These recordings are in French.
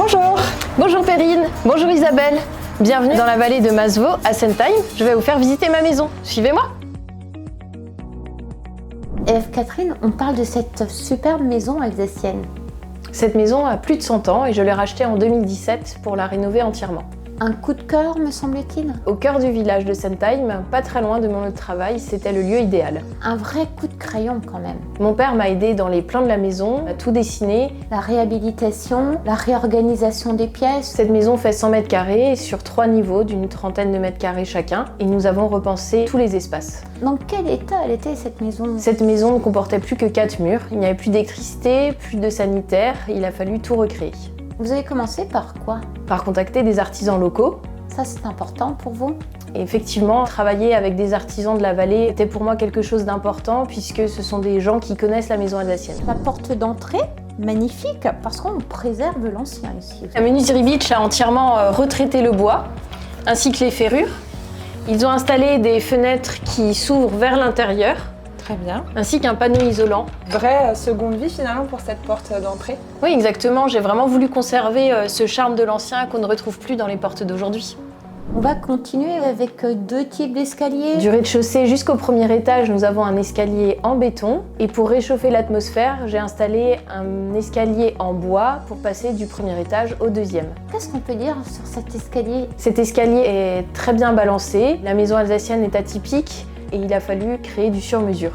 Bonjour. Bonjour Perrine, bonjour Isabelle. Bienvenue dans la vallée de Masevaux à Sentheim. Je vais vous faire visiter ma maison. Suivez-moi. Catherine, on parle de cette superbe maison alsacienne. Cette maison a plus de 100 ans et je l'ai rachetée en 2017 pour la rénover entièrement. Un coup de cœur, me semble-t-il. Au cœur du village de Sentheim, pas très loin de mon lieu de travail, c'était le lieu idéal. Un vrai coup de crayon quand même. Mon père m'a aidé dans les plans de la maison, à tout dessiner. La réhabilitation, la réorganisation des pièces. Cette maison fait 100 mètres carrés sur 3 niveaux d'une trentaine de mètres carrés chacun et nous avons repensé tous les espaces. Dans quel état elle était cette maison? Cette maison ne comportait plus que 4 murs, il n'y avait plus d'électricité, plus de sanitaire, il a fallu tout recréer. Vous avez commencé par quoi? Par contacter des artisans locaux. Ça, c'est important pour vous? Et effectivement, travailler avec des artisans de la vallée était pour moi quelque chose d'important puisque ce sont des gens qui connaissent la maison alsacienne. La porte d'entrée, magnifique, parce qu'on préserve l'ancien ici. La menuiserie Beach a entièrement retraité le bois, ainsi que les ferrures. Ils ont installé des fenêtres qui s'ouvrent vers l'intérieur, Très bien. ainsi qu'un panneau isolant. Vraie seconde vie finalement pour cette porte d'entrée. Oui, exactement. J'ai vraiment voulu conserver ce charme de l'ancien qu'on ne retrouve plus dans les portes d'aujourd'hui. On va continuer avec deux types d'escaliers. Du rez-de-chaussée jusqu'au premier étage, nous avons un escalier en béton. Et pour réchauffer l'atmosphère, j'ai installé un escalier en bois pour passer du premier étage au deuxième. Qu'est-ce qu'on peut dire sur cet escalier? Cet escalier est très bien balancé. La maison alsacienne est atypique et il a fallu créer du sur-mesure.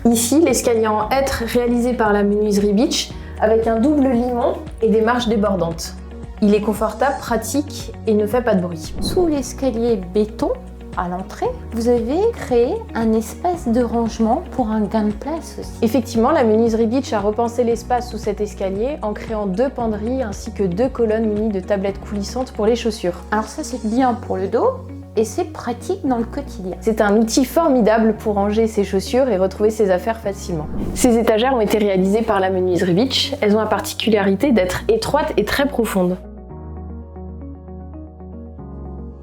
Ici, l'escalier en hêtre réalisé par la menuiserie Beach avec un double limon et des marches débordantes. Il est confortable, pratique et ne fait pas de bruit. Sous l'escalier béton, à l'entrée, vous avez créé un espace de rangement pour un gain de place aussi. Effectivement, la menuiserie Beach a repensé l'espace sous cet escalier en créant 2 penderies ainsi que 2 colonnes munies de tablettes coulissantes pour les chaussures. Alors ça, c'est bien pour le dos et c'est pratique dans le quotidien. C'est un outil formidable pour ranger ses chaussures et retrouver ses affaires facilement. Ces étagères ont été réalisées par la menuiserie Beach. Elles ont la particularité d'être étroites et très profondes.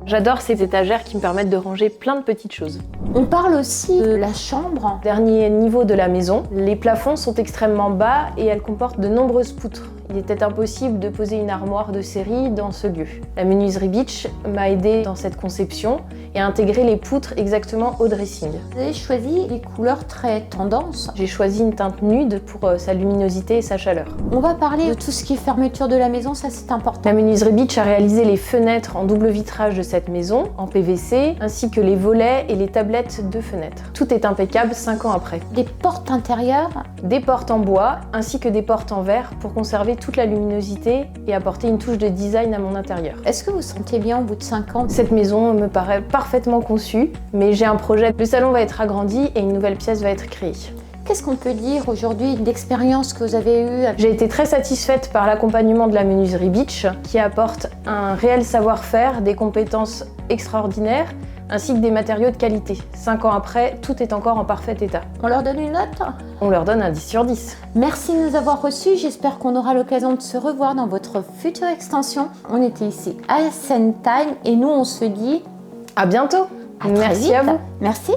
J'adore ces étagères qui me permettent de ranger plein de petites choses. On parle aussi de la chambre. Dernier niveau de la maison, les plafonds sont extrêmement bas et elles comportent de nombreuses poutres. Il était impossible de poser une armoire de série dans ce lieu. La menuiserie Beach m'a aidé dans cette conception et a intégré les poutres exactement au dressing. Vous avez choisi des couleurs très tendance. J'ai choisi une teinte nude pour sa luminosité et sa chaleur. On va parler de tout ce qui est fermeture de la maison, ça c'est important. La menuiserie Beach a réalisé les fenêtres en double vitrage de cette maison, en PVC, ainsi que les volets et les tablettes de fenêtres. Tout est impeccable 5 ans après. Des portes intérieures. Des portes en bois, ainsi que des portes en verre pour conserver toute la luminosité et apporter une touche de design à mon intérieur. Est-ce que vous sentez bien au bout de 5 ans? Cette maison me paraît parfaitement conçue, mais j'ai un projet. Le salon va être agrandi et une nouvelle pièce va être créée. Qu'est-ce qu'on peut dire aujourd'hui d'expérience que vous avez eue? J'ai été très satisfaite par l'accompagnement de la menuiserie Beach, qui apporte un réel savoir-faire, des compétences extraordinaires, ainsi que des matériaux de qualité. 5 ans après, tout est encore en parfait état. On leur donne une note? On leur donne un 10 sur 10. Merci de nous avoir reçus. J'espère qu'on aura l'occasion de se revoir dans votre future extension. On était ici à Sentheim et nous on se dit À bientôt. à très Merci vite. à vous. Merci.